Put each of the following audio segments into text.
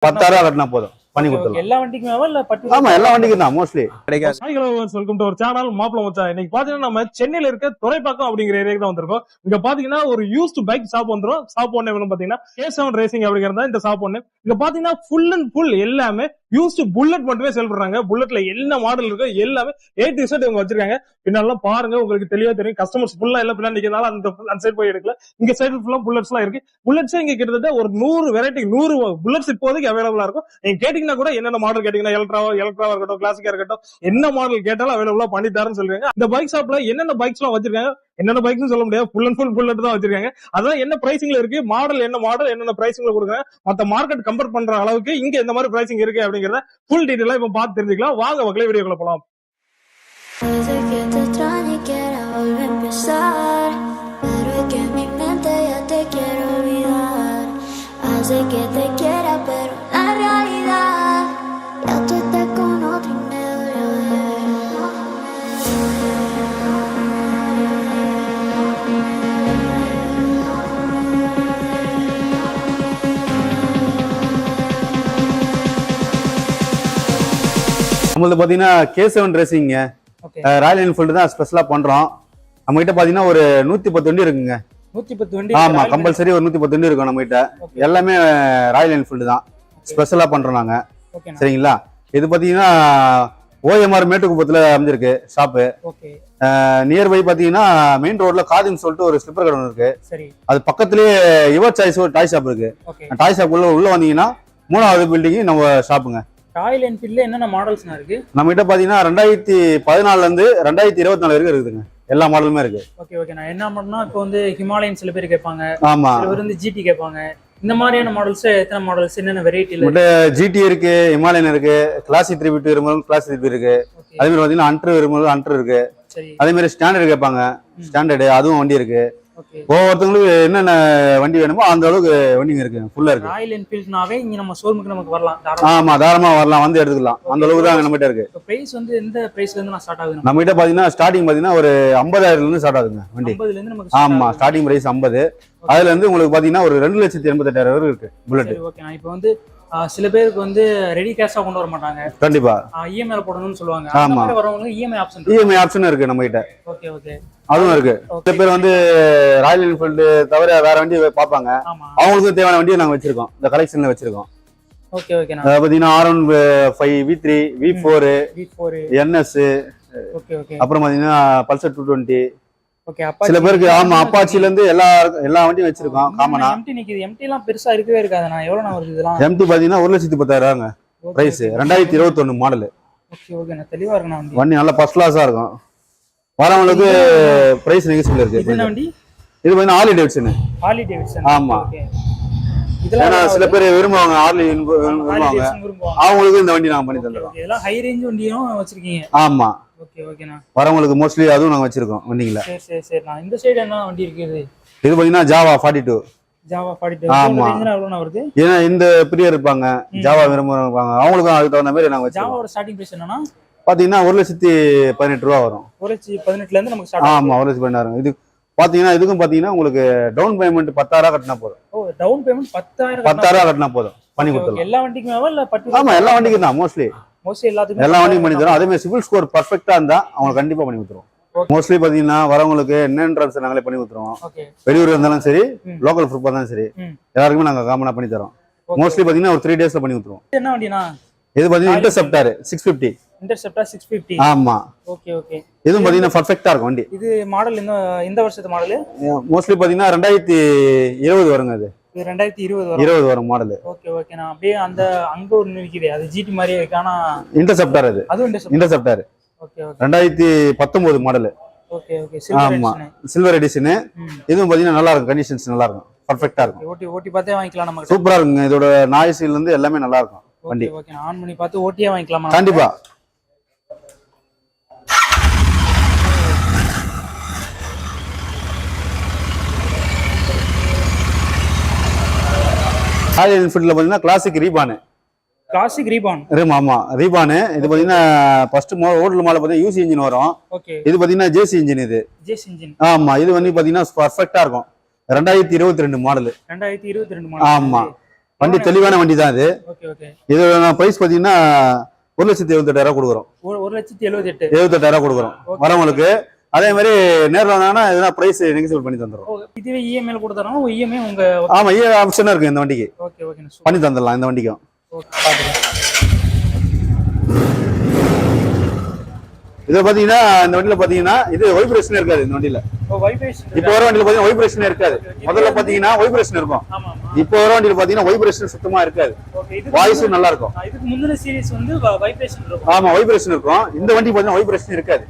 10,000 கட்டினா போதும் பண்ணி கொடுத்துடலாம். எல்லா வண்டிக்குமே இல்ல பட்டு? ஆமா, எல்லா வண்டிக்கும் தான் மோஸ்ட்லி கிடைக்காது. வெல்கம் டு ஒரு சேனல் மாப்பிள மச்சான். இன்னைக்கு பாத்தீங்கன்னா நம்ம சென்னையில இருக்க துறைப்பாக்கம் அப்படிங்கிற ஏரியாக்கு தான் வந்திருக்கோம். இங்க பாத்தீங்கன்னா ஒரு யூஸ்டு பைக் ஷாப் வந்துரும். ஷாப் ஒண்ணு வேணும் பாத்தீங்கன்னா K7 ரேசிங் அப்படிங்கறதா இந்த ஷாப் ஒண்ணு. இங்க பாத்தீங்கன்னா ஃபுல் அண்ட் ஃபுல் எல்லாமே யூஸ்டு புல்லட் மட்டுமே சேல் பண்றாங்க. புல்லட்ல என்ன மாடல் இருக்கோ எல்லாமே A to Z இவங்க வச்சிருக்காங்க. பின்னாலாம் பாருங்க, உங்களுக்கு தெளிவா தெரியும். கஸ்டமர்ஸ் ஃபுல்லா எல்லாம் பின்னாடி நிக்கிறதால அந்த சைடு போய் எடுக்கல. இங்க சைடு ஃபுல்லா புல்லட்ஸ் எல்லாம் இருக்கு. புல்லட்ஸ் இங்க கிட்டத்தட்ட ஒரு 100 வெரைட்டி 100 புல்லட்ஸ் இப்போதைக்கு அவைலபிளா இருக்கும். நீங்க கேட்டீங்கன்னா கூட என்னென்ன மாடல் கேட்டீங்கன்னா எலக்ட்ராவா இருக்கட்டும், கிளாசிக்கா இருக்கட்டும், என்ன மாடல் கேட்டாலும் அவைலபிளா பண்ணி தரேன்னு சொல்றாங்க. இந்த பைக் ஷாப்ல என்னென்ன பைக்ஸ் எல்லாம் வச்சிருக்காங்க, என்னென்ன பைக்ஸ் சொல்ல முடியாது, ஃபுல் அண்ட் ஃபுல் புல்லட் தான் வச்சிருக்காங்க. அதான் என்ன பிரைசிங்ல இருக்கு, மாடல் என்னென்ன பிரைசிங்ல கொடுக்குறாங்க, மத்த மார்க்கெட் கம்பேர் பண்ற அளவுக்கு இங்க இந்த மாதிரி பிரைசிங் இருக்கு அப்படிங்கறத ஃபுல் டீடைலா இப்ப பார்த்து தெரிஞ்சுக்கலாம். வாங்க மக்களே, வீடியோக்குள்ள போலாம். Desde que te extrañe quiero volver a empezar, pero es que en mi mente ya te quiero olvidar. Hace que te quiera, pero la realidad ya tú estás con otro y me dolió நம்மளது பாத்தீங்கன்னா K7 ரேசிங்க, Royal Enfield தான் ஸ்பெஷலா பண்றோம். நம்ம கிட்ட பாத்தீங்கன்னா ஒரு 110 வண்டி இருக்குங்க. 110 வண்டி? ஆமா, கம்பல்சரி ஒரு 110 வண்டி இருக்கும் நம்ம கிட்ட. எல்லாமே ராயல் என்ஃபீல்டு தான் ஸ்பெஷலா பண்றோம் நாங்க. சரிங்களா? இது பாத்தீங்கன்னா OMR மேட்டுக்குப்பத்துல அமைஞ்சிருக்கு ஷாப்பு. நியர்பை பாத்தீங்கன்னா மெயின் ரோட்ல காதின்னு சொல்லிட்டு ஒரு ஸ்லிப்பர் கடை இருக்கு. அது பக்கத்துலயே யுவர் சாய்ஸ் ஒரு டாய் ஷாப் இருக்கு. டாய் ஷாப் உள்ள வந்தீங்கன்னா 3வது பில்டிங் நம்ம ஷாப்புங்க. ராயல் என்ஃபீல்ட்ல என்னென்ன மாடல்ஸ் இருக்கு நம்ம கிட்ட? பாத்தீங்கன்னா 2014ல இருந்து 2024 வரைக்கும் இருக்குதுங்க. எல்லா மாடலுமே இருக்கு. ஓகே நான் என்ன மாடல்னா, இப்போ வந்து ஹிமாலயன் சில பேர் கேட்பாங்க, ஆமா, சில பேர் வந்து GT கேட்பாங்க. இந்த மாதிரியான மாடல்ஸ் எத்தனை மாடல்ஸ், என்னென்ன வெரைட்டில? பட் GT இருக்கு, ஹிமாலயன் இருக்கு, கிளாசிக் 350 விரும்பும் கிளாசிக் 350 இருக்கு. அதே மாதிரி பாத்தீங்கன்னா அன்டர் விரும்பும் அன்டர் இருக்கு. அதே மாதிரி ஸ்டாண்டர்ட் கேட்பாங்க, ஸ்டாண்டர்டு அதுவும் வண்டி இருக்கு. ஒவ்வொருத்தவங்களுக்கு என்னென்ன வண்டி வேணுமோ அந்த அளவுக்கு வண்டிங்க இருக்கு, ஃபுல்லா இருக்கு. ராயல் என்ஃபீல்ட்னாவே இங்க நம்ம ஷோரூமுக்கு நமக்கு வரலாம். ஆமா, தாராளமா வரலாம், வந்து எடுத்துக்கலாம். அந்த அளவுக்கு தான் நம்ம கிட்ட இருக்கு. பிரைஸ் வந்து எந்த பிரைஸ்ல இருந்து நான் ஸ்டார்ட் ஆகுது? நம்ம கிட்ட பாத்தீங்கன்னா ஸ்டார்டிங் பாத்தீங்கன்னா ஒரு 50,000ல இருந்து ஸ்டார்ட் ஆகுதுங்க வண்டி. 50ல இருந்து நமக்கு. ஆமா, ஸ்டார்டிங் பிரைஸ் 50. அதுல இருந்து உங்களுக்கு பாத்தீங்கன்னா ஒரு 2,88,000 வரை இருக்கு புல்லட். ஓகே, நான் இப்போ வந்து சில பேருக்கு வந்து ரெடி கேஷா கொண்டு வர மாட்டாங்க, கண்டிப்பா EMI போடணும்னு சொல்லுவாங்க. ஆமா, அந்த மாதிரி வரவங்களுக்கு EMI ஆப்ஷன் இருக்கு நம்ம கிட்ட. ஓகே அதுவும் இருக்கு. சில பேர் வந்து ராயல் என்ஃபீல்டு தவிர வேற வண்டி பார்ப்பாங்க, அவங்களுக்கு தேவையான வண்டியை நாங்க வச்சிருக்கோம், இந்த கலெக்ஷன்ல வச்சிருக்கோம். ஓகே பாத்தீங்கன்னா R15, V3, V4, NS, அப்புறம் பாத்தீங்கன்னா பல்சர் 220. சில பேருக்கு ஆமா அப்பாச்சில இருந்து எல்லா வண்டியும் வச்சிருக்கோம் காமனா. எம்டி எல்லாம் பெருசா இருக்கவே இருக்காது. நான் எவ்வளவு வருது இதெல்லாம்? எம்டி பாத்தீங்கன்னா 1,10,000 பிரைஸ், 2021 மாடல். ஓகே நான் தெளிவா இருக்கேன். வண்டி நல்லா ஃபர்ஸ்ட் கிளாஸா இருக்கும். வரவங்களுக்கு பிரைஸ் நெகோசியபிள் இருக்கு. இது என்ன வண்டி? இது வந்து ஹார்லி டேவிட்சன். ஆமா, இதெல்லாம் சில பேர் விரும்புவாங்க, ஹார்லி விரும்புவாங்க, அவங்களுக்கு இந்த வண்டி நாங்க பண்ணி தந்துறோம். இதெல்லாம் ஹை ரேஞ்ச் வண்டியும் வச்சிருக்கீங்க? ஆமா, ஓகேண்ணா. வரவங்களுக்கு மோஸ்ட்லி அதுவும் நாங்க வச்சிருக்கோம் வண்டிங்கள. சரி நான் இந்த சைடு என்ன வண்டி இருக்குது? இது பாத்தீங்கன்னா ஜாவா 42. ஆமா, வருது. ஏன்னா இந்த பிரியர் இருப்பாங்க, ஜாவா விரும்புறவங்க, அவங்களுக்கும் அதுக்கு தகுந்த மாதிரி நாங்க வச்சிருக்கோம். ஜாவாவோட ஸ்டார்டிங் பிரைஸ் என்னன்னா பாத்தீங்கன்னா 1,18,000 வரும். 1,18,000 இருந்து நமக்கு ஸ்டார்ட். ஆமா, 1,18,000. இது பாத்தீங்கன்னா இதுக்கும் பாத்தீங்கன்னா உங்களுக்கு டவுன் பேமெண்ட் 10,000 கட்டினா போதும். டவுன் பேமெண்ட் 10,000 கட்டினா போதும், பண்ணி கொடுத்துடலாம். எல்லா வண்டிக்குமே இல்ல பட்டு? ஆமா, எல்லா வண்டிக்கும் தான் மோஸ்ட்லி எல்லாத்துக்கும் எல்லா வண்டியும் பண்ணி தரோம். அதே மாதிரி சிவில் ஸ்கோர் பர்ஃபெக்ட்டா இருந்தா அவங்க கண்டிப்பா பண்ணி கொடுத்துருவோம். மோஸ்ட்லி பாத்தீங்கன்னா வரவங்களுக்கு என்ட்ரன்ஸ் நாங்களே பண்ணி கொடுத்துருவோம். வெளியூர் இருந்தாலும் சரி, லோக்கல் ப்ரூஃபா இருந்தாலும் சரி, எல்லாருக்குமே நாங்க காமனா பண்ணி தரோம். மோஸ்ட்லி பாத்தீங்கன்னா ஒரு 3 டேஸ்ல பண்ணி கொடுத்துருவோம். என்ன வண்டினா இது பாத்தீங்கன்னா இன்டர்செப்டார் 650. ஆமா, ஓகே. இதுவும் பாத்தீங்கன்னா பர்ஃபெக்ட்டா இருக்கும் வண்டி. இது மாடல் இந்த வருஷத்து மாடல்? மோஸ்ட்லி பாத்தீங்கன்னா 2020 வருங்க. அது 2020 வரும் மாடல். ஓகே நான் அப்படியே அந்த அங்க ஒரு நிக்குது, அது GT மாதிரியே இருக்கு. ஆனா இன்டர்செப்டார், அது இன்டர்செப்டார் 2019 மாடல். ஆமா, சில்வர் எடிஷன். இதுவும் பாத்தீங்கன்னா நல்லா இருக்கும், கண்டிஷன்ஸ் நல்லா இருக்கும், பர்ஃபெக்ட்டா இருக்கும். ஓட்டி பார்த்தே வாங்கிக்கலாம் நமக்கு. சூப்பரா இருக்குங்க. இதோட நாய்ஸ்ல இருந்து எல்லாமே நல்லா இருக்கும் வண்டி. ஓகே நான் ஆன் பண்ணி பார்த்து ஓட்டியே வாங்கிக்கலாமா? கண்டிப்பா. ராயல் என்ஃபீல்ட்ல பாத்தீங்கன்னா கிளாசிக் ரீபான். ஆமா, ரீபான். இது பாத்தீங்கன்னா ஃபர்ஸ்ட் ஓல்ட் மாடல் பாத்தீங்கன்னா யூசி இன்ஜின் வரும். இது பாத்தீங்கன்னா ஜேசி இன்ஜின். இது ஆமா, இது வந்து பாத்தீங்கன்னா பர்ஃபெக்ட்டா இருக்கும். 2022 மாடல். ஆமா, வண்டி தெளிவான வண்டி தான் இது. Okay okay. இது பிரைஸ் பாத்தீங்கன்னா 1,78,000 கொடுக்குறோம். 1,78,000 கொடுக்குறோம் வரவங்களுக்கு. அதே மாதிரி நேரில் வந்தாங்கன்னா எதனா பிரைஸ் நெகோசியேட் பண்ணி தந்துடும். இதுவே இஎம்ஐ கொடுத்துறோம். இஎம்ஐ உங்க ஆமா இஎம்ஐ ஆப்ஷனா இருக்கு இந்த வண்டிக்கு. ஓகே ஓகே பண்ணி தந்துடலாம் இந்த வண்டிக்கும். இதை பாத்தீங்கன்னா இந்த வண்டியில பாத்தீங்கன்னா இது வைப்ரேஷன் இருக்காது இந்த வண்டியில. இப்போ வர வண்டியில பாத்தீங்கன்னா வைப்ரேஷன் இருக்காது. முதல்ல பாத்தீங்கன்னா வைப்ரேஷன் இருக்கும். இப்போ வர வண்டியில பாத்தீங்கன்னா வைப்ரேஷன் சுத்தமா இருக்காது. வாய்ஸ் நல்லா இருக்கும். இதுக்கு முந்தின சீரிஸ் வந்து வைப்ரேஷன் இருக்கும். ஆமா வைப்ரேஷன் இருக்கும். இந்த வண்டி பாத்தீங்கன்னா வைப்ரேஷன் இருக்காது.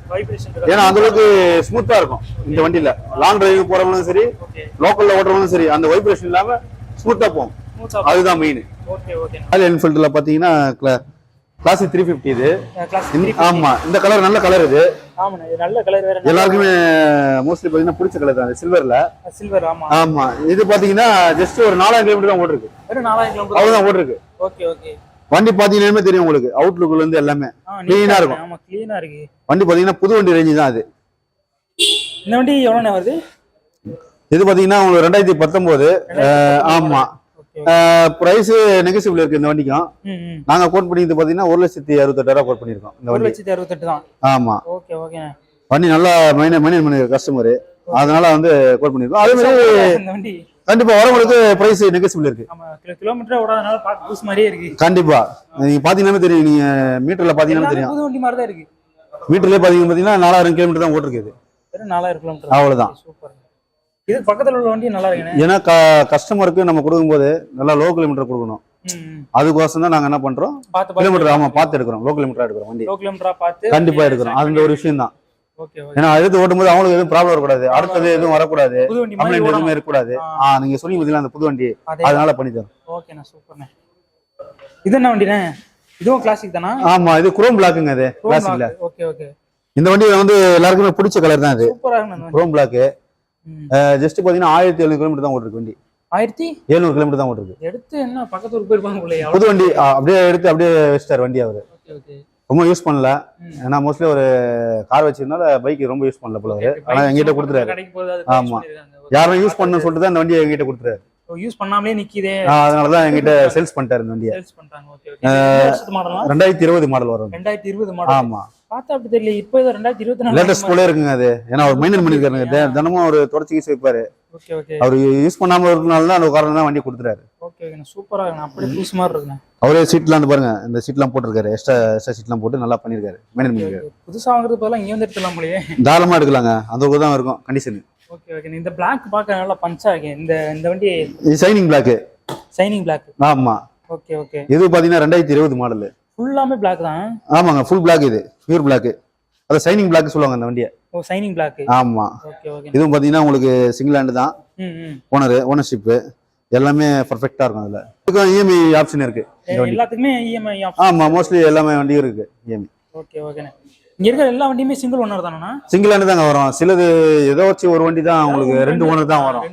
ஏன்னா அந்த அளவுக்கு ஸ்மூத்தா இருக்கும் இந்த வண்டியில. லாங் டிரைவ் போறவங்களும் சரி, லோக்கல்ல ஓட்டுறவங்களும் சரி, அந்த வைப்ரேஷன் இல்லாம ஸ்மூத்தா போகும். அதுதான் மெயின். ராயல் என்ஃபீல்ட்ல பாத்தீங்கன்னா கிளாசிக் 350 இது. ஆமா இந்த கலர் நல்ல கலர் இது. ஆமா இது நல்ல கலர் வேற. எல்லாருக்குமே மோஸ்ட்லி பாத்தீங்கன்னா பிடிச்ச கலர் தான் சில்வர்ல. சில்வர் ஆமா. ஆமா இது பாத்தீங்கன்னா ஜஸ்ட் ஒரு 4000 கிலோமீட்டர் தான் ஓடிருக்கு. வெறும் 4000 கிலோமீட்டர் அவ்வளவுதான் ஓடிருக்கு. Okay okay. வண்டி பாத்தீங்கன்னா தெரியும் உங்களுக்கு. அவுட்லுக்ல இருந்து எல்லாமே க்ளீனா இருக்கும். ஆமா க்ளீனா இருக்கு. வண்டி பாத்தீங்கன்னா புது வண்டி ரேஞ்ச் தான் அது. இந்த வண்டி எவ்வளவு வருது? இது பாத்தீங்கன்னா உங்களுக்கு 2019. ஆமா பிரைஸ் நெகோசியபிள் இருக்கு இந்த வண்டிக்கும். நாங்க கோட் பண்ணிட்டு பாத்தீங்கன்னா 1,68,000 கோட் பண்ணிருக்கோம் இந்த வண்டி. 1,68,000 தான். ஆமா ஓகே ஓகே. வண்டி நல்லா மெயின்டைன் பண்ணிருக்க கஸ்டமர். அதனால வந்து கோட் பண்ணிருக்கோம். அதே மாதிரி இந்த வண்டி கண்டிப்பா வரவங்களுக்கு பிரைஸ் நெகோசியபிள் இருக்கு. ஆமா கிலோமீட்டர் ஓடாதனால பாக்க புதுசு மாதிரியே இருக்கு. கண்டிப்பா நீங்க பாத்தீங்கன்னா தெரியும். நீங்க மீட்டர்ல பாத்தீங்கன்னா தெரியும். புது வண்டி மாதிரி தான் இருக்கு. மீட்டர்லயே பாத்தீங்கன்னா 4000 கிலோமீட்டர் தான் ஓட்டிருக்கு. வெறும் 4000 கிலோமீட்டர். அவ்வளவுதான். சூப்பர். இது பக்கத்துல உள்ள வண்டி நல்லா இருக்கு. ஏன்னா கஸ்டமருக்கு நம்ம கொடுக்கும்போது நல்லா லோ கிலோமீட்டர் கொடுக்கணும். அதுக்கோசம் தான் நாங்க என்ன பண்றோம் கிலோமீட்டர் ஆமா பார்த்து எடுக்கிறோம். லோ கிலோமீட்டரா எடுக்கிறோம் வண்டி. லோ கிலோமீட்டரா பார்த்து கண்டிப்பா எடுக்கிறோம். அந்த ஒரு விஷயம் தான். Okay okay. ஏன்னா எடுத்து ஓட்டும்போது அவங்களுக்கு எதுவும் ப்ராப்ளம் வரக்கூடாது. அடுத்தது எதுவும் வரக்கூடாது. கம்ப்ளைண்ட் எதுவுமே இருக்கக்கூடாது. நீங்க சொன்னீங்க பாத்தீங்களா அந்த புது வண்டி அதனால பண்ணி தரோம். ஓகேண்ணா சூப்பர்ண்ணே. இது என்ன வண்டிண்ணே? இதுவும் கிளாசிக் தானா? ஆமா இது குரோம் பிளாக்குங்க. அது கிளாசிக்ல. Okay okay. இந்த வண்டி வந்து எல்லாருக்குமே பிடிச்ச கலர் தான் இது. சூப்பரா இருக்கு குரோம் பிளாக். ஜஸ்ட் பாத்தீங்கன்னா 1700 கிலோமீட்டர் தான் ஓட்டிருக்கு வண்டி. 1700 கிலோமீட்டர் தான் ஓட்டிருக்கு. எடுத்து என்ன பக்கத்துல போயிருப்பாங்க போல. புது வண்டி அப்படியே எடுத்து அப்படியே வச்சிட்டாரு வண்டி அவரு. Okay okay. ரொம்ப யூஸ் பண்ணல. ஏன்னா மோஸ்ட்லி ஒரு கார் வச்சிருந்தால பைக் ரொம்ப யூஸ் பண்ணல போல அவரு. ஆனா எங்கிட்ட கொடுத்துறாரு. ஆமா யாரும் யூஸ் பண்ணணும்னு சொல்லிட்டு தான் இந்த வண்டியை எங்கிட்ட கொடுத்துறாரு. யூஸ் பண்ணாமலே நிக்குதே. அதனாலதான் எங்கிட்ட சேல்ஸ் பண்ணிட்டாரு இந்த வண்டியை. சேல்ஸ் பண்றாங்க. Okay okay. மாடலா 2020 மாடல் வரும். 2020 மாடல். ஆமா பார்த்தா அப்படி தெரியல. இப்போ இது 2024 லேட்டஸ்ட் போல இருக்குங்க அது. ஏன்னா அவர் மெயின்டைன் பண்ணிருக்காருங்க. தினமும் ஒரு தொடர்ச்சி வைப்பாரு. Okay okay. அவர் யூஸ் பண்ணாம இருக்கனால தான் அந்த காரணம் தான் வண்டி கொடுத்துறாரு. Okay okay. சூப்பரா இருக்கு. அப்படியே புதுசு மாதிரி இருக்குங்க. அவரே சீட்லாம் பாருங்க. இந்த சீட்லாம் போட்டுருக்காரு. எக்ஸ்ட்ரா சீட்லாம் போட்டு நல்லா பண்ணிருக்காரு. மெயின்டைன் பண்ணிருக்காரு. புதுசா வாங்குறது பதிலா இங்க வந்து எடுத்துலாம் போலயே. தாராளமா எடுக்கலாங்க. அந்த அளவுக்கு தான் இருக்கும் கண்டிஷன். Okay okay. இந்த Black பார்க்க நல்லா பஞ்சா இருக்கு. இந்த வண்டி இது ஷைனிங் Black. Shining Black. ஆமா ஓகே ஓகே. இது பாத்தீங்கன்னா 2020 மாடல். ஃபுல்லாமே Black தான். ஆமாங்க ஃபுல் Black. இது பியூர் Black. அத ஷைனிங் Black சொல்லுவாங்க அந்த வண்டியை. ஓ ஷைனிங் Black. ஆமா ஓகே ஓகே. இதுவும் பாத்தீங்கன்னா உங்களுக்கு சிங்கிள் ஹேண்ட் தான். ஓனர்ஷிப் எல்லாமே பெர்ஃபெக்ட்டா இருக்கும். அதுல இதுக்கு இஎம்ஐ ஆப்ஷன் இருக்கு. எல்லாத்துக்குமே இஎம்ஐ ஆப்ஷன். ஆமா மோஸ்ட்லி எல்லாமே வண்டியும் இருக்கு இஎம்ஐ. ஓகே ஓகேண்ணே. இங்க இருக்க எல்லா வண்டியுமே சிங்கிள் ஓனர் தானா? சிங்கிள் ஹேண்ட் தாங்க வரும். சிலது ஏதோ வச்சு ஒரு வண்டி தான் உங்களுக்கு 2 ஓனர் தான் வரும்.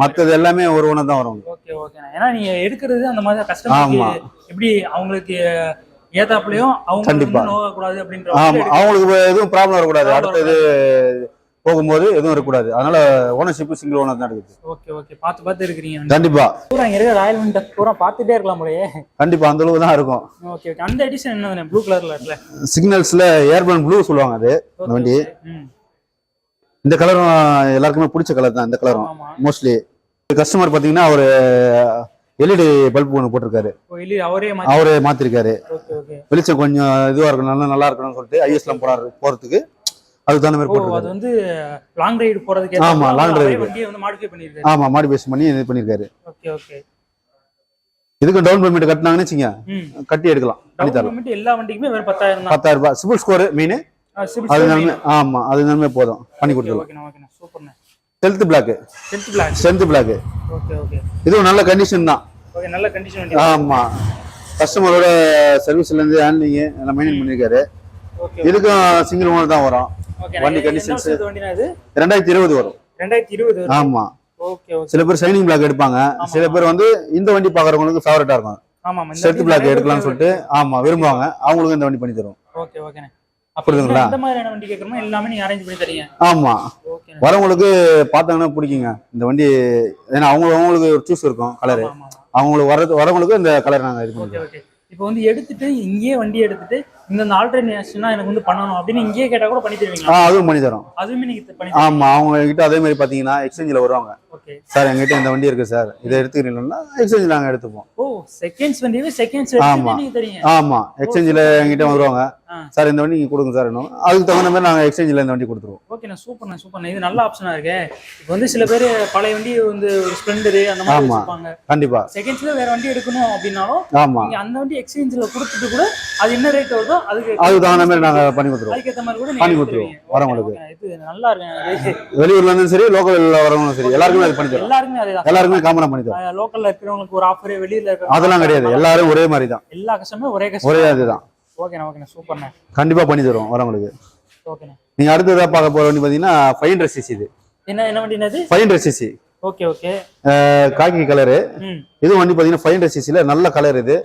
மத்தது எல்லாமே ஒரு ஓனர் தான் வரும். ஓகே ஓகேண்ணே. ஏன்னா நீங்க எடுக்கிறது அந்த மாதிரி கஸ்டமருக்கு எப்படி அவங்களுக்கு ஏதாப்லயும் அவங்க நோக கூடாது அப்படின்ற. ஆமா அவங்களுக்கு எதுவும் ப்ராப்ளம் வரக்கூடாது. அடுத்தது போகும்போது எதுவும் இருக்கக்கூடாது. அதனால ஓனர்ஷிப் சிங்கிள் ஓனர் தான் இருக்குது. Okay okay. பார்த்து இருக்கீங்க. கண்டிப்பா பூரா இங்க இருக்க ராயல் என்ஃபீல்ட் பூரா பார்த்துட்டே இருக்கலாம் போலயே. கண்டிப்பா அந்த அளவுக்கு தான் இருக்கும். Okay okay. அந்த எடிஷன் என்னதுண்ணே? ப்ளூ கலர்ல இருக்குல. சிக்னல்ஸ்ல ஏர்பன் ப்ளூ சொல்லுவாங்க அது இந்த வண்டி. இந்த கலரும் எல்லாருக்குமே பிடிச்ச கலர் தான். இந்த கலரும் மோஸ்ட்லி கஸ்டமர் பாத்தீங்கன்னா ஒரு எல்இடி பல்ப் ஒன்று போட்டிருக்காரு. அவரே மாத்திருக்காரு. வெளிச்சம் கொஞ்சம் இதுவா இருக்கணும் நல்லா இருக்கணும்னு சொல்லிட்டு ஐஎஸ்லாம் போறதுக்கு அதுக்கு தகுந்த மாதிரி போட்டு. அது வந்து லாங் ரைடு போறதுக்கு. ஆமா லாங் ரைடு வண்டியை வந்து மாடிஃபை பண்ணிருக்காரு. ஆமா மாடிஃபைஷன் பண்ணி இது பண்ணிருக்காரு. Okay okay. இதுக்கு டவுன் பேமெண்ட் கட்டினாங்கன்னு வச்சுங்க கட்டி எடுக்கலாம். பண்ணி தரலாம். எல்லா வண்டிக்குமே வெறும் 10,000 தான். 10,000 ரூபாய் சிபில் ஸ்கோர் மெயின். அது நன்மை. ஆமா அது நன்மை போதும் பண்ணி கொடுத்துடலாம். ஓகேண்ணா ஓகேண்ணா. சூப்பர்ண்ணே. Strength block. Okay okay. இதுவும் நல்ல கண்டிஷன் தான். ஓகே நல்ல கண்டிஷன் வண்டி. ஆமா கஸ்டமரோட சர்வீஸ்ல இருந்து ஹேண்ட்லிங் எல்லாம் மெயின்டைன் பண்ணிருக்காரு. ஓகே. இதுக்கும் சிங்கிள் ஓனர் தான் வரும். வண்டி கண்டிஷன்ஸ் 2020 வரும். 2020. ஆமா ஓகே ஓகே. சில பேர் ஷைனிங் பிளாக் எடுப்பாங்க. சில பேர் வந்து இந்த வண்டி பாக்குறவங்களுக்கு ஃபேவரட்டா இருக்கும். ஆமா ஸ்ட்ரென்த் பிளாக் எடுக்கலாம்னு சொல்லிட்டு ஆமா விரும்புவாங்க. அவங்களுக்கு இந்த வண்டி பண்ணி தரும். ஓகே ஓகேண்ணே. புரியுதுங்களா? இந்த மாதிரியான வண்டி கேக்குறோம் எல்லாமே நீங்க அரேஞ்ச் பண்ணி தரீங்க. ஆமா வரவங்களுக்கு பார்த்தாங்கன்னா பிடிக்குங்க இந்த வண்டி. ஏன்னா அவங்களுக்கு ஒரு சூஸ் இருக்கும் கலரு. அவங்களுக்கு வரவங்களுக்கு இந்த கலர் நாங்க இது ஓகே பண்ணுவோம். ஓகே. இப்போ வந்து எடுத்துட்டு இங்கேயே வண்டி எடுத்துட்டு இந்த ஆல்டர்னேஷனா எனக்கு வந்து பண்ணணும் அப்படின்னு இங்கேயே கேட்டா கூட பண்ணி தருவீங்களா? அதுவும் பண்ணி தரோம். அதுவுமே நீங்க பண்ணி ஆமா, அவங்க கிட்ட அதே மாதிரி பாத்தீங்கன்னா எக்ஸ்சேஞ்சில் வருவாங்க. ஓகே சார் எங்ககிட்ட இந்த வண்டி இருக்கு சார், இதை எடுத்துக்கிறீங்களா, எக்ஸ்சேஞ்ச் நாங்க எடுத்துப்போம். ஓ செகண்ட்ஸ் வண்டியே செகண்ட்ஸ் ஆமா. நீங்க தரீங்க? ஆமா, எக்ஸ்சேஞ்சில் எங்கிட்ட வருவாங்க. சார் இந்த வண்டி நீங்க கொடுங்க சார், அதுக்கு தகுந்த மாதிரி நாங்க எக்ஸ்சேஞ்சில் இந்த வண்டி கொடுத்துருவோம். ஓகேண்ணா சூப்பர்ண்ணா. இது நல்ல ஆப்ஷனா இருக்கு. இப்போ வந்து சில பேர் பழைய வண்டி வந்து ஒரு ஸ்ப்ளெண்டர் அந்த மாதிரி ஆமா. வச்சிருப்பாங்க. கண்டிப்பா. செகண்ட்ஸ்ல வேற வண்டி எடுக்கணும் அப்படின்னாலும் ஆமா, நீங்க அந்த வண்டி எக்ஸ்சேஞ்சில் கொடுத்துட்டு கூட அது என்ன ரேட் வருதோ அதுக்கு தகுந்த மாதிரி நாங்க பண்ணி கொடுத்துருவோம். அதுக்கேற்ற மாதிரி கூட பண்ணி நீங்க கொடுத்துருவோம் தருவீங்க. வரவங்களுக்கு. இது நல்லா இருக்கு. வெளியூர்ல இருந்தும் சரி, லோக்கல்ல வரவங்களும் சரி, எல்லாருக்குமே அது பண்ணி தரோம். எல்லாருக்குமே அதேதான். எல்லாருக்குமே காமனா பண்ணி தரோம். லோக்கல்ல இருக்கிறவங்களுக்கு ஒரு ஆஃபர், வெளியில இருக்கிறவங்க அதெல்லாம் கிடையாது, எல்லாரும் ஒரே மாதிரி தான். எல்லா கஸ்டமரும் ஒரே ஒரே கஸ்டமர். அதுதான். ஓகேண்ணா சூப்பர்ண்ணா. கண்டிப்பா பண்ணி தருவோம் வரவங்களுக்கு. ஓகேண்ணா. நீங்க அடுத்ததா பார்க்க போற வண்டி பாத்தீங்கன்னா 500cc. இது என்ன வண்டினது? 500cc. Okay okay. Khaki colour. இது வண்டி பாத்தீங்கன்னா 500cc நல்ல கலர். இது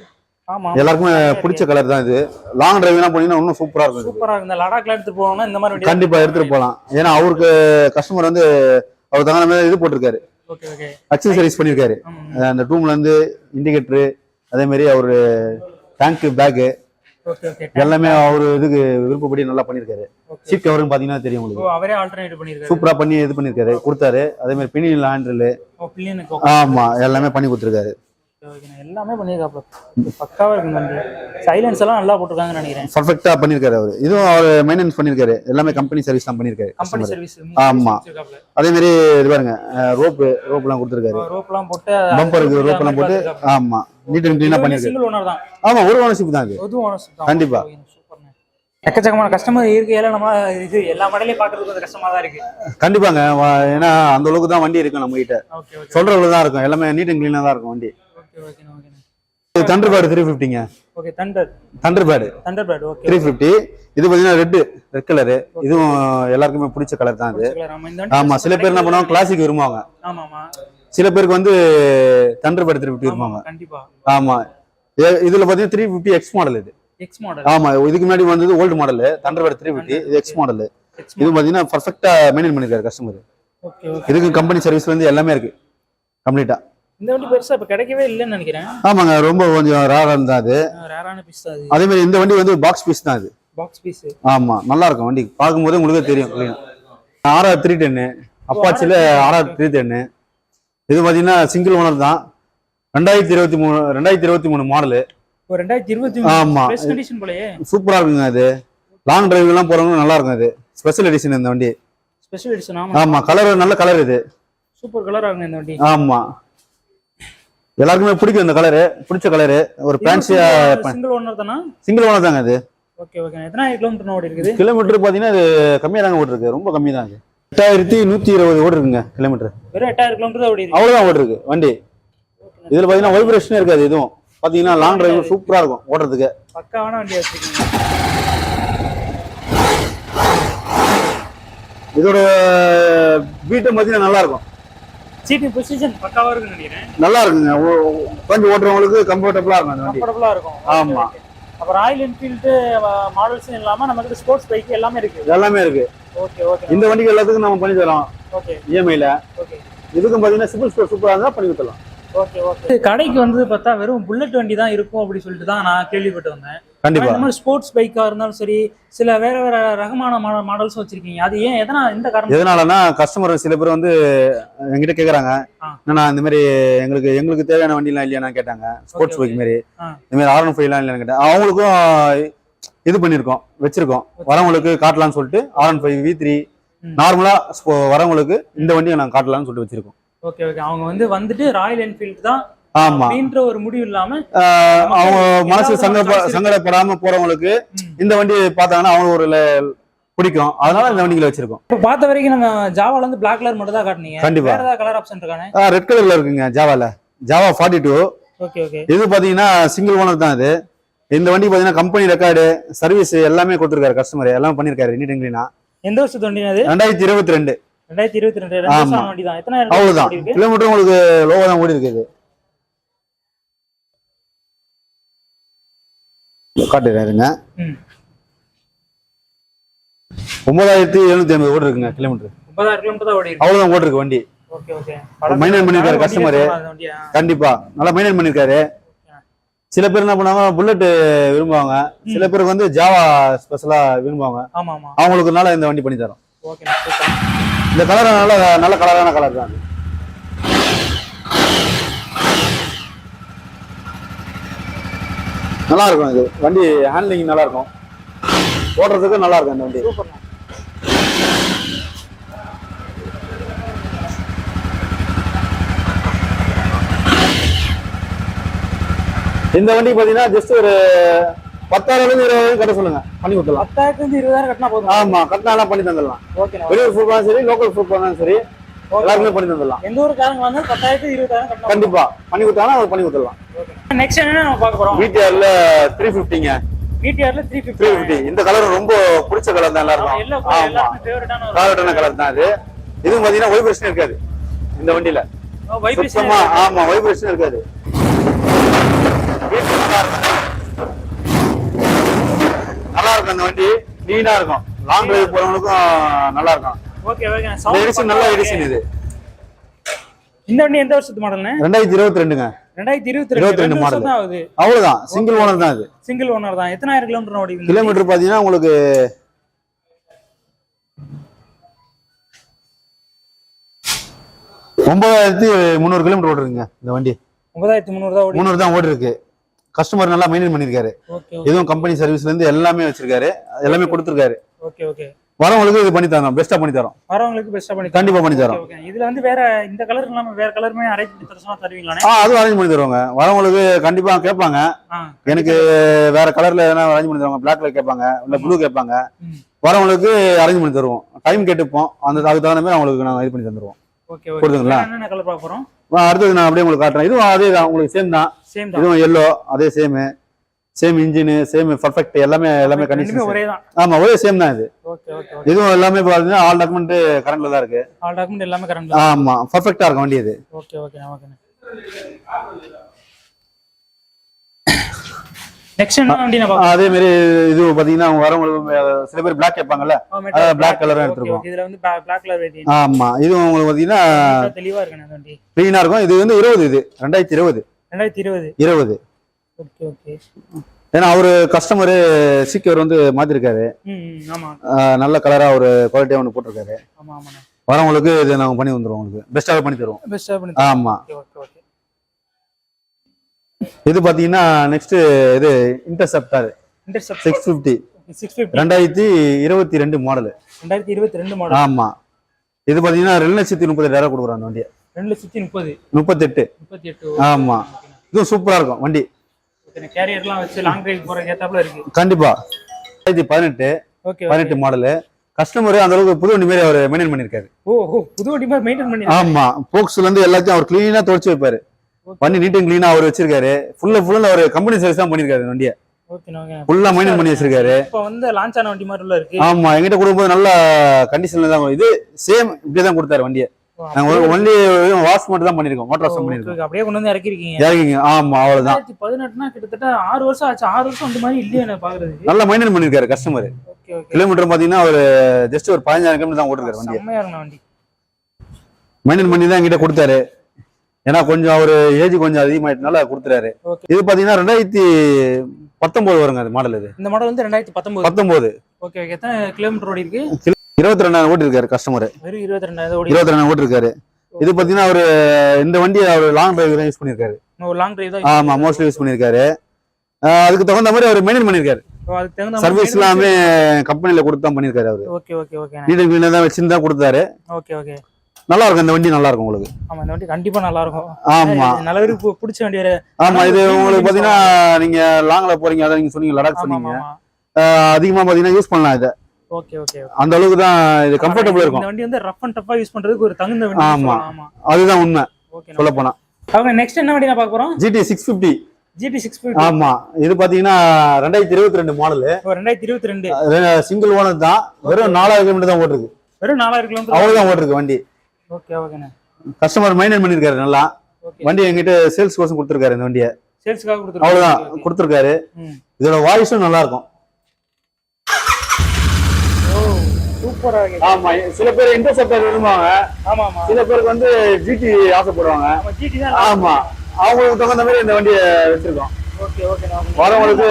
ஆமா, எல்லாருக்குமே பிடிச்ச கலர் தான். இது லாங் டிரைவ்லாம் போனீங்கன்னா இன்னும் சூப்பரா இருக்கும். சூப்பரா இருக்கு. இந்த லடாக்ல எடுத்து போனோம்னா இந்த மாதிரி கண்டிப்பா எடுத்துட்டு போலாம். ஏன்னா அவருக்கு கஸ்டமர் வந்து அவர் தகுந்த மாதிரி இது போட்டிருக்காரு, ஓகே ஓகே, அக்சசரிஸ் பண்ணிருக்காரு. அந்த டூம்ல இருந்து இண்டிகேட்டர், அதே மாதிரி அவரு டேங்க் பேக் ஓகே ஓகே, எல்லாமே அவரு இதுக்கு விருப்பப்படி நல்லா பண்ணிருக்காரு. சீட் கவரும் பாத்தீங்கன்னா தெரியும் உங்களுக்கு, அவரே ஆல்டர்னேட் பண்ணிருக்காரு. சூப்பரா பண்ணி இது பண்ணிருக்காரு, கொடுத்தாரு. அதே மாதிரி பினியன் ஹேண்டில், பில்லியனுக்கு ஆமா எல்லாமே பண்ணி கொடுத்துருக்காரு. எல்லாமே பண்ணிருக்காப்ல. பக்காவா இருக்கு வண்டி. சைலன்ஸ் எல்லாம் நல்லா போட்டுருக்காங்கன்னு நினைக்கிறேன். பர்ஃபெக்ட்டா பண்ணிருக்காரு அவரு. இதுவும் அவர் மெயின்டெனன்ஸ் பண்ணிருக்காரு. எல்லாமே கம்பெனி சர்வீஸ் தான் பண்ணிருக்காரு. Company service. ஆமா. அதே மாதிரி இது பாருங்க, ரோப்லாம் கொடுத்துருக்காரு. ரோப்லாம் போட்டு, பம்பருக்கு ரோப்லாம் போட்டு, ஆமா நீட் அண்ட் கிளீனா பண்ணிருக்காரு. சிங்கிள் ஓனர் தான். ஆமா, ஒரு ஓனர்ஷிப் தான் இது. ஒரு ஓனர்ஷிப் தான். கண்டிப்பா. சூப்பர்ண்ணே. எக்கச்சக்கமான கஸ்டமர் இருக்கையில நம்ம இது எல்லா மாடலையும் பாக்குறதுக்கு கொஞ்சம் கஷ்டமா தான் இருக்கு. கண்டிப்பாங்க, ஏன்னா அந்த அளவுக்கு தான் வண்டி இருக்கும் நம்ம கிட்ட. Okay okay. சொல்றவங்க தான் இருக்கும், எல்லாமே நீட் அண்ட் கிளீனா தான் இருக்கும் வண்டி. Okay okay okay. தண்டர்பேர்டு 350ங்க. Okay, Thunderbird okay 350. இது பாத்தீங்கன்னா ரெட் கலர். இதுவும் எல்லாருக்குமே பிடிச்ச கலர் தான் இது. ஆமா, சில பேர் என்ன பண்ணுவாங்க, கிளாசிக் விரும்புவாங்க. ஆமாமா. சில பேருக்கு வந்து தண்டர்பேர்டு 350 விரும்புவாங்க. கண்டிப்பா. ஆமா, இதுல பாத்தீங்கன்னா 350 எக்ஸ் மாடல். இது எக்ஸ் மாடல். ஆமா, இதுக்கு முன்னாடி வந்தது ஓல்டு மாடல் தண்டர்பேர்டு 350. இது எக்ஸ் மாடல். இது பாத்தீங்கன்னா பர்ஃபெக்ட்டா மெயின்டைன் பண்ணிருக்காரு கஸ்டமர். Okay okay. இதுக்கு கம்பெனி சர்வீஸ்ல இருந்து எல்லாமே இருக்கு கம்ப்ளீட்டா. இந்த வண்டி பெருசா இப்ப கிடைக்கவே இல்லைன்னு நினைக்கிறேன். ஆமாங்க, ரொம்ப கொஞ்சம் ரேரா தான் அது. ரேரான பீஸ் தான் அது. அதே மாதிரி இந்த வண்டி வந்து பாக்ஸ் பீஸ் தான் அது. Box piece. ஆமா, நல்லா இருக்கும் வண்டி. பார்க்கும்போது உங்களுக்கு தெரியும். RR 310, அப்பாச்சில RR 310. இது பாத்தீங்கன்னா சிங்கிள் ஓனர் தான். 2023 மாடலு. 2023. ஆமா, பெஸ்ட் கண்டிஷன் போலயே. சூப்பரா இருக்குங்க. அது லாங் டிரைவ் எல்லாம் போறவங்க நல்லா இருக்கும். அது ஸ்பெஷல் எடிஷன் இந்த வண்டி. Special edition. ஆமா, கலர் நல்ல கலர். இது சூப்பர் கலரா இருக்கு இந்த வண்டி. ஆமா, எல்லாருக்குமே பிடிக்கும் இந்த கலரு, பிடிச்ச கலரு. ஒரு பேன்சியா சிங்கிள் ஓனர் தானா? சிங்கிள் ஓனர் தாங்க இது. Okay okay. எத்தனை கிலோமீட்டர் ஓடி இருக்குது? கிலோமீட்டர் பாத்தீங்கன்னா இது கம்மியா தாங்க ஓடிருக்கு, ரொம்ப கம்மி தான். இது 8120 ஓடி இருக்குங்க கிலோமீட்டர். வெறும் 8000 கிலோமீட்டர் தான் ஓடி இருக்கு. அவ்வளவுதான் ஓடி இருக்கு வண்டி. இதுல பாத்தீங்கன்னா வைப்ரேஷனே இருக்காது. இதுவும் பாத்தீங்கன்னா லாங் டிரைவ் சூப்பரா இருக்கும் ஓடுறதுக்கு. பக்காவான வண்டி வச்சிருக்கீங்க. இதோட பீட்டும் பாத்தீங்கன்னா நல்லா இருக்கும். சீட்டிங் பொசிஷன் பக்காவா இருக்குன்னு நினைக்கிறேன். நல்லா இருக்குங்க, கொஞ்சம் ஓட்டுறவங்களுக்கு கம்ஃபர்டபுளா இருக்கும் அந்த வண்டி. கம்ஃபர்டபுளா இருக்கும். ஆமா. அப்புறம் ராயல் என்ஃபீல்டு மாடல்ஸும் இல்லாம நமக்கு ஸ்போர்ட்ஸ் பைக் எல்லாமே இருக்கு. எல்லாமே இருக்கு. Okay okay. இந்த வண்டிக்கு எல்லாத்துக்கும் நம்ம பண்ணி தரோம். ஓகே. இஎம்ஐல. ஓகே. இதுக்கும் பாத்தீங்கன்னா சிபில் ஸ்கோர் சூப்பரா இருந்தா பண்ணி கொடுக்கலாம். Okay okay. கடைக்கு வந்து பார்த்தா வெறும் புல்லட் வண்டி தான் இருக்கும் அப்படி சொல்லிட்டு தான் நான் கேள்விப்பட்டு வந்தேன். கண்டிப்பா. இந்த மாதிரி ஸ்போர்ட்ஸ் பைக்கா இருந்தாலும் சரி, சில வேற வேற ரகமான மாடல்ஸும் வச்சிருக்கீங்க. அது ஏன், இந்த காரணம் எதனாலன்னா, கஸ்டமர் சில பேர் வந்து என்கிட்ட கேக்குறாங்க, நான் இந்த மாதிரி எங்களுக்கு தேவையான வண்டி எல்லாம் இல்லையா கேட்டாங்க. ஸ்போர்ட்ஸ் பைக் மாதிரி இந்த மாதிரி R15 எல்லாம் இல்லைன்னு கேட்டேன். அவங்களுக்கும் இது பண்ணிருக்கோம், வச்சிருக்கோம். வரவங்களுக்கு காட்டலாம்னு சொல்லிட்டு R15 V3 நார்மலா வரவங்களுக்கு இந்த வண்டியை நான் காட்டலாம்னு சொல்லிட்டு வச்சிருக்கோம். Okay okay. அவங்க வந்துட்டு ராயல் என்ஃபீல்டு தான் ஆமா அப்படின்ற ஒரு முடிவு இல்லாம அவங்க மனசு சங்கடப்படாம போறவங்களுக்கு இந்த வண்டி பார்த்தாங்கன்னா அவங்க ஒரு பிடிக்கும், அதனால இந்த வண்டிகளை வச்சிருக்கோம். இப்ப பார்த்த வரைக்கும் நம்ம ஜாவால இருந்து பிளாக் கலர் மட்டும் தான் காட்டுனீங்க. கண்டிப்பா. வேற ஏதாவது கலர் ஆப்ஷன் இருக்கானே? ரெட் கலர்ல இருக்குங்க ஜாவா 42. Okay okay. இது பாத்தீங்கன்னா சிங்கிள் ஓனர் தான். இது இந்த வண்டி பாத்தீங்கன்னா கம்பெனி ரெக்கார்டு சர்வீஸ் எல்லாமே கொடுத்துருக்காரு கஸ்டமர், எல்லாம் பண்ணிருக்காரு நீட் அண்ட் கிளீனா. எந்த வருஷத்து வண்டி அது? 2022. 2022 வண்டி தான். எத்தனை அவ்வளவுதான் கிலோமீட்டர் உங்களுக்கு லோவா தான் ஓடி இருக்குது. காட்டுறாருங்க. 9750 ஓடி இருக்குங்க கிலோமீட்டர். 9000 கிலோமீட்டர் தான் ஓடி இருக்கு. அவ்வளவுதான் ஓடி இருக்கு வண்டி. ஓகே ஓகே மெயின்டைன் பண்ணிருக்காரு கஸ்டமர். கண்டிப்பா நல்லா மெயின்டைன் பண்ணிருக்காரு. சில பேர் என்ன பண்ணுவாங்க புல்லட் விரும்புவாங்க, சில பேருக்கு வந்து ஜாவா ஸ்பெஷலா விரும்புவாங்க. ஆமா ஆமா அவங்களுக்குனால இந்த வண்டி பண்ணி தரோம். Okay super. இந்த கலர் நல்ல கலரான கலர் தான். நல்லா இருக்கும் இது வண்டி, ஹேண்ட்லிங் நல்லா இருக்கும், ஓட்டுறதுக்கு நல்லா இருக்கும் இந்த வண்டி. சூப்பர். இந்த வண்டி பாத்தீங்கன்னா ஜஸ்ட் ஒரு 10,000 - 20,000 கட்ட சொல்லுங்க, பண்ணி கொடுத்துடலாம். 10,000 - 20,000 கட்டினா போதும். ஆமா, கட்டினா பண்ணி தந்துடலாம். ஓகே. வெளியூர் ஃபுட் பண்ணாலும் சரி, லோக்கல் ஃபுட் பண்ணாலும் சரி, எல்லாருமே பண்ணி தந்துடலாம். எந்த ஊருக்காரங்க வந்து 10,000 - 20,000 கட்டினா கண்டிப்பா பண்ணி கொடுத்தாங்கன்னா அவர் பண்ணி கொடுத்துடலாம். நெக்ஸ்ட் என்ன நம்ம பார்க்க போறோம்? VTRல 350ங்க. VTRல 350. இந்த கலர் ரொம்ப பிடிச்ச கலர் தான் எல்லாருக்கும். ஆமா, ஃபேவரட்டான கலர் தான் இது. இதுவும் பாத்தீங்கன்னா வைப்ரேஷன் இருக்காது இந்த வண்டியில. வைப்ரேஷன். ஆமா, வைப்ரேஷன் இருக்காது. நல்லா இருக்கும் அந்த வண்டி, நீட்டா இருக்கும். லாங் டிரைவ் போறவங்களுக்கும் நல்லா இருக்கும். Okay okay. எடிஷன் நல்ல எடிஷன் இது. இந்த வண்டி எந்த வருஷத்து மாடல்னே? 2022ங்க. 2022 மாடல் தான் ஆகுது. அவ்வளவுதான், சிங்கிள் ஓனர் தான் இது. சிங்கிள் ஓனர் தான். எத்தனாயிரம் கிலோமீட்டர் ஓடிருக்கு? கிலோமீட்டர் பாத்தீங்கன்னா உங்களுக்கு 9,300 கிலோமீட்டர் ஓடிருக்குங்க இந்த வண்டி. 9,300 தான் ஓடி இருக்கு. கஸ்டமர் நல்லா மெயின்டைன் பண்ணிருக்காரு. இதுவும் கம்பெனி சர்வீஸ்ல இருந்து எல்லாமே வச்சிருக்காரு, எல்லாமே கொடுத்திருக்காரு. Okay okay. வரவங்களுக்கு இது பண்ணி தரோம், பெஸ்டா பண்ணி தரோம். வரவங்களுக்கு பெஸ்டா பண்ணி கண்டிப்பா பண்ணி தரோம். இதுல வந்து வேற இந்த கலர் இல்லாம வேற கலருமே அரேஞ்ச் பண்ணி தரசமா தருவீங்களா? அதுவும் அரேஞ்ச் பண்ணி தருவாங்க. வரவங்களுக்கு கண்டிப்பா கேட்பாங்க, எனக்கு வேற கலர்ல எதனா அரேஞ்ச் பண்ணி தருவாங்க. பிளாக்ல கேட்பாங்க, இல்ல ப்ளூ கேட்பாங்க. வரவங்களுக்கு அரேஞ்ச் பண்ணி தருவோம். டைம் கேட்டுப்போம், அதுக்கு தகுந்த மாதிரி அவங்களுக்கு நாங்க இது பண்ணி தந்துருவோம். Okay okay. என்னென்ன கலர் பார்க்க போறோம்? அடுத்தது நான் அப்படியே உங்களுக்கு காட்டுறேன். இதுவும் அதே தான், உங்களுக்கு சேம் தான். இதுவும் எல்லோ, அதே சேம் இன்ஜின், சேம் பர்ஃபெக்ட், எல்லாமே கண்டிஷன் ஒரே தான். ஆமா, ஒரே சேம் தான் இது. Okay okay. இதுவும் எல்லாமே பாத்தீங்கன்னா ஆல் டாக்குமெண்ட் கரண்ட்ல தான் இருக்கு. ஆல் டாக்குமெண்ட் எல்லாமே கரண்ட்ல. ஆமா, பர்ஃபெக்ட்டா இருக்கும் வண்டி இது. Okay okay. ஓகே. நெக்ஸ்ட் என்ன வண்டி நான் பார்க்க? அதே மாதிரி இது பாத்தீங்கன்னா வரவங்களுக்கு சில பேர் பிளாக் கேட்பாங்கல்ல, பிளாக் கலர் எடுத்துருக்கோம். இதுல வந்து பிளாக் கலர் வெரைட்டி. ஆமா, இது உங்களுக்கு பாத்தீங்கன்னா தெளிவா இருக்கு அந்த வண்டி. க்ளீனா இருக்கும். இது வந்து 20, இது 2020. Okay okay. ஏன்னா அவரு கஸ்டமர் சீக்கிரம் வந்து மாத்திருக்காரு. ஆமா, நல்ல கலரா ஒரு குவாலிட்டியா ஒன்று போட்டிருக்காரு. ஆமா ஆமா. வரவங்களுக்கு இது நாங்க பண்ணி வந்துருவோம், உங்களுக்கு பெஸ்ட்டாவே பண்ணி தருவோம். ஆமா. Okay okay. இது பாத்தீங்கன்னா நெக்ஸ்ட் இது இன்டர்செப்டர் 650. 2022 மாடல். 2022 மாடல். ஆமா, இது பாத்தீங்கன்னா 2,38,000 கொடுக்குறோம் அந்த வண்டியை. 2,38,000. ஆமா, இது சூப்பரா இருக்கும் வண்டி. கேரியர்லாம் வச்சு லாங் டிரைவ் போற ஏத்தாப்ல இருக்கு. கண்டிப்பா. 2018 மாடல். கஸ்டமர் அந்த அளவுக்கு புது வண்டி மாதிரி அவர் மெயின்டைன் பண்ணிருக்காரு. புது வண்டி மாதிரி மெயின்டைன் பண்ணி. ஆமா, போக்ஸ்ல இருந்து எல்லாத்தையும் அவர் கிளீனா துடைச்சு வைப்பாரு. வண்டி நீட் அண்ட் கிளீனா அவர் வச்சிருக்காரு. ஃபுல்லா அவர் கம்பெனி சர்வீஸ் தான் பண்ணிருக்காரு வண்டியை. ஃபுல்லா மெயின்டைன் பண்ணி வச்சிருக்காரு. இப்போ வந்து லான்ச் ஆன வண்டி மாதிரி இருக்கு. ஆமா, எங்கிட்ட கொடுக்கும்போது நல்ல கண்டிஷன்ல தான் இது சேம் இப்படியே தான் கொடுத்தாரு வண்டியை. நாங்க ஒன்லி வாஷ் மட்டும் தான் பண்ணிருக்கோம், மோட்டார் வாஷ் பண்ணிருக்கோம். அப்படியே கொண்டு வந்து இறக்கிருக்கீங்க. ஆமா, அவ்வளவுதான். 2018னா கிட்டத்தட்ட 6 வருஷம் ஆச்சு. 6 வருஷம் அந்த மாதிரி இல்லையே நான் பாக்குறது. நல்லா மெயின்டைன் பண்ணிருக்காரு கஸ்டமர். கிலோமீட்டர் பாத்தீங்கன்னா ஒரு ஜஸ்ட் ஒரு 15,000 கிலோமீட்டர் தான் ஓட்டிருக்காரு வண்டி. செம்மையா இருக்கு வண்டி. மெயின்டைன் பண்ணி தான் என்கிட்ட கொடுத்தாரு. ஏன்னா கொஞ்சம் அவரு ஏஜ் கொஞ்சம் அதிகமாயிட்டனால கொடுத்துறாரு. இது பாத்தீங்கன்னா 2019 வருங்க அது மாடல். இது இந்த மாடல் வந்து 2019. Okay okay. எத்தனை கிலோமீட்டர் ஓடி இருக்கு? 22,000 ஓடி இருக்காரு கஸ்டமர். வெறும் 22,000 ஓடி. 22,000 ஓடி இருக்காரு. இது பாத்தீங்கன்னா அவரு இந்த வண்டியை அவர் லாங் டிரைவ் தான் யூஸ் பண்ணிருக்காரு. லாங் டிரைவ் தான். ஆமா, மோஸ்ட்லி யூஸ் பண்ணிருக்காரு. அதுக்கு தகுந்த மாதிரி அவர் மெயின்டைன் பண்ணிருக்காரு. அதுக்கு தகுந்த சர்வீஸ் எல்லாமே கம்பெனில கொடுத்து தான் பண்ணிருக்காரு அவரு. Okay okay okay. Neat and கிளீனா தான் வச்சிருந்தா கொடுத்தாரு. Okay okay. நல்லா இருக்கும் இந்த வண்டி, நல்லா இருக்கும் உங்களுக்கு. ஆமா, இந்த வண்டி கண்டிப்பா நல்லா இருக்கும். ஆமா, நல்ல ஒரு பிடிச்ச வண்டி. ஆமா, இது உங்களுக்கு பாத்தீங்கன்னா நீங்க லாங்ல போறீங்க, அத நீங்க சொன்னீங்க லடாக் சொன்னீங்க. அதிகமா பாத்தீங்கன்னா யூஸ் பண்ணலாம் இத. Okay okay. அந்த அளவுக்கு தான் இது கம்ஃபர்ட்டபிளா இருக்கும். இந்த வண்டி வந்து ரஃப் அண்ட் டஃப்பா யூஸ் பண்றதுக்கு ஒரு தகுந்த வண்டி. ஆமா, அதுதான் உண்மை. சொல்ல போனா. அவங்க நெக்ஸ்ட் என்ன வண்டி நான் பார்க்க போறோம்? GT 650. GT 650. ஆமா, இது பாத்தீங்கன்னா 2022 மாடல். 2022 சிங்கிள் ஓனர் தான். வெறும் 4,000 கிலோமீட்டர் தான் ஓட்டிருக்கு. வெறும் 4,000 கிலோமீட்டர் அவ்வளவுதான் ஓட்டிருக்கு வண்டி. ஓகே ஓகேண்ணே. கஸ்டமர் மெயின்டைன் பண்ணிருக்காரு நல்லா. வண்டி எங்கிட்ட சேல்ஸ் கோசம் கொடுத்துருக்காரு. இந்த வண்டியை சேல்ஸ்க்காக கொடுத்துருக்காரு. அவ்வளவுதான் கொடுத்துருக்காரு. இதோட வாய்ஸும் நல்லா இருக்கும். சூப்பரா இருக்கு. ஆமா, சில பேர் இன்டர்செப்டர் விரும்புவாங்க, ஆமா ஆமா சில பேருக்கு வந்து ஜிடி ஆசைப்படுவாங்க. நம்ம ஜிடி தான். ஆமா, அவங்களுக்கு தகுந்த மாதிரி இந்த வண்டியை வச்சிருக்கோம். Okay okay. வரவங்களுக்கு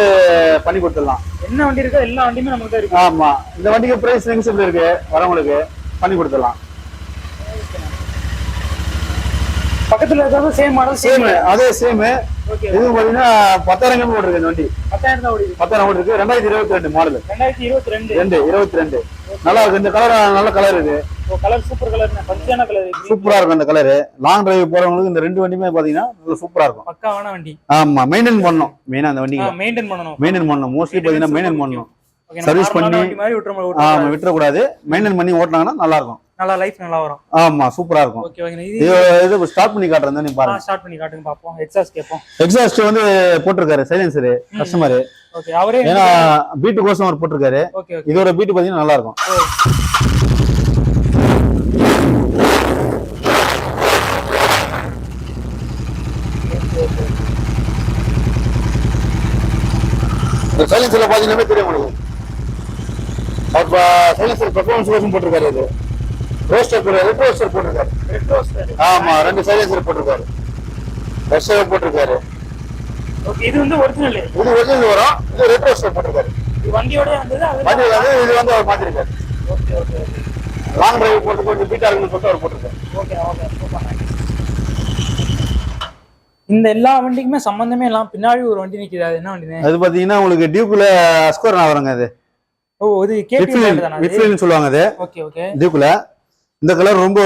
பண்ணி கொடுத்துடலாம். என்ன வண்டி இருக்கோ எல்லா வண்டியுமே நமக்கு தான் இருக்கு. ஆமா, இந்த வண்டிக்கு பிரைஸ் நெகோசியபிள் இருக்கு, வரவங்களுக்கு பண்ணி கொடுத்துடலாம். பக்கத்துல ஏதாவது சேம் மாடல் சேம், அதே சேம். ஓகே. இது பாத்தீங்கன்னா 10,000 கிலோமீட்டர் ஓடிருக்கு இந்த வண்டி. 10,000 தான் ஓடிருக்கு. 10,000 ஓடிருக்கு. 2022 மாடல். 2022. 22 நல்லா இருக்கு. இந்த கலர் நல்ல கலர் இருக்கு. ஓ, கலர் சூப்பர் கலர், பஞ்சான கலர். சூப்பரா இருக்கும் அந்த கலர். லாங் டிரைவ் போறவங்களுக்கு இந்த ரெண்டு வண்டியுமே பாத்தீங்கன்னா நல்ல சூப்பரா இருக்கும். பக்காவான வண்டி. ஆமா, மெயின்டைன் பண்ணணும். மெயினா அந்த வண்டிக்கு மெயின்டைன் பண்ணணும். மெயின்டைன் பண்ணணும். மோஸ்ட்லி பாத்தீங்கன்னா மெயின்டைன் பண்ணணும். சர்வீஸ் பண்ணி வண்டி மாதிரி ஆமா விட்டுற கூடாது. மெயின்டைன் பண்ணி ஓட்டினாங்கன்னா நல்லா இருக்கும். நல்லா லைஃப் நல்லா வரும். ஆமா, சூப்பரா இருக்கும். Okay okay. இது ஸ்டார்ட் பண்ணி காட்டுறேன், நீங்க பாருங்க. ஸ்டார்ட் பண்ணி காட்டுங்க பாப்போம். எக்ஸாஸ்ட் கேப்போம். எக்ஸாஸ்ட் வந்து போட்டிருக்காரு சைலன்சர் கஸ்டமர். ஓகே, அவரே ஏன்னா பீட் கோசம் அவர் போட்டிருக்காரு. Okay okay. இதோட பீட் பாத்தீங்கன்னா நல்லா இருக்கும். இந்த சைலன்சர்ல பாத்தீங்கன்னா தெரியும் உங்களுக்கு. அப்ப சைலன்சர் பெர்ஃபார்மன்ஸ் கோசம் போட்டிருக்காரு. இது ரோஸ்டர் ரெட் ரோஸ்டர் போட்டிருக்காரு. Red roster. ஆமா, 2 சைலன்சர் போட்டிருக்காரு. ரெஸ்டர் போட்டிருக்காரு. ஓகே, இது வந்து ஒரிஜினல். இது ஒரிஜினல் வரும். இது ரெட் ரோஸ்டர் போட்டிருக்காரு. இது வண்டியோட வந்தது. வண்டி வந்து இது வந்து அவர் மாத்திருக்காரு. Okay okay. லாங் டிரைவ் போட்டு கொஞ்சம் பீட்டா இருக்குன்னு சொல்லிட்டு அவர் போட்டிருக்காரு. Okay okay. சூப்பர். இந்த எல்லா வண்டிக்குமே சம்பந்தமே எல்லாம் பின்னாடி ஒரு வண்டி நிக்குது. அது என்ன வண்டி? அது பாத்தீங்கன்னா உங்களுக்கு டியூக்குல ஸ்கோர் வருங்க. அது ஓ, இது கேடிஎம் தானா? விட்ஃபிலின் சொல்லுவாங்க அது. Okay okay. டியூக்குல இந்த கலர் ரொம்ப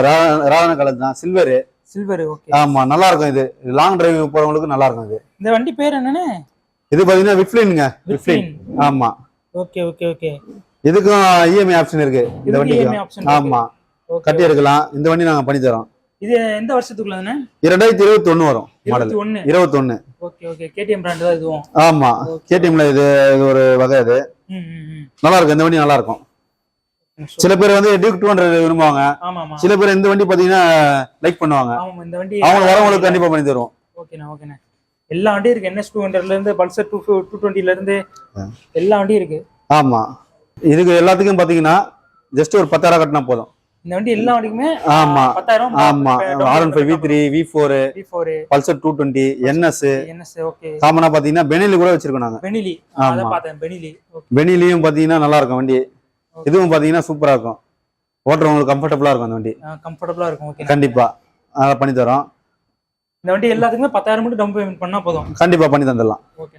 ராதான கலர் தான், சில்வர். சில்வர். ஓகே. ஆமா, நல்லா இருக்கும். இது லாங் டிரைவ் போறவங்களுக்கு நல்லா இருக்கும். இது இந்த வண்டி பேர் என்னன்னு? இது பாத்தீங்கன்னா விட்ஃபிலின்ங்க. விட்ஃபிலின். ஆமா. Okay okay okay. இதுக்கும் இஎம்ஐ ஆப்ஷன் இருக்கு இந்த வண்டிக்கு. ஆமா, கட்டி எடுக்கலாம். இந்த வண்டி நாங்க பண்ணி தரோம். இது எந்த வருஷத்துக்குள்ளதானே? 2021 வரும் model. 21. Okay okay. KTM brand தான் இதுவும். ஆமா, கேடிஎம்ல இது ஒரு வகை. இது நல்லா இருக்கும். இந்த வண்டி நல்லா இருக்கும். சில பேர் வந்து டியூக் 200 விரும்புவாங்க. ஆமா ஆமா. சில பேர் இந்த வண்டி பாத்தீங்கன்னா லைக் பண்ணுவாங்க. ஆமா, இந்த வண்டி அவங்க வரவங்களுக்கு கண்டிப்பா பண்ணி தருவோம். ஓகேண்ணா ஓகேண்ணா. எல்லா வண்டியும் இருக்கு. NS 200ல இருந்து பல்சர் 220ல இருந்து எல்லா வண்டியும் இருக்கு. ஆமா, இதுக்கு எல்லாத்துக்கும் பாத்தீங்கன்னா ஜஸ்ட் ஒரு 10,000 கட்டினா போதும். இந்த வண்டி எல்லா வண்டிக்குமே ஆமா 10,000. ஆமா, R15 V3 V4 Pulsar 220 NS. Okay. காமனா பாத்தீங்கன்னா பெனிலி கூட வச்சிருக்கோம் நாங்க. பெனிலி. அத பார்த்தேன். பெனிலி. பெனிலியும் பாத்தீங்கன்னா நல்லா இருக்கும் வண்டி. இதுவும் பாத்தீங்கன்னா சூப்பரா இருக்கும். ஓட்டுறவங்களுக்கு கம்ஃபர்டபுளா இருக்கும் அந்த வண்டி. கம்ஃபர்டபுளா இருக்கும். ஓகே, கண்டிப்பா அதை பண்ணி தரோம். இந்த வண்டி எல்லாத்துக்குமே 10,000 மட்டும் டவுன் பேமெண்ட் பண்ணா போதும். கண்டிப்பா பண்ணி தந்துடலாம். ஓகே.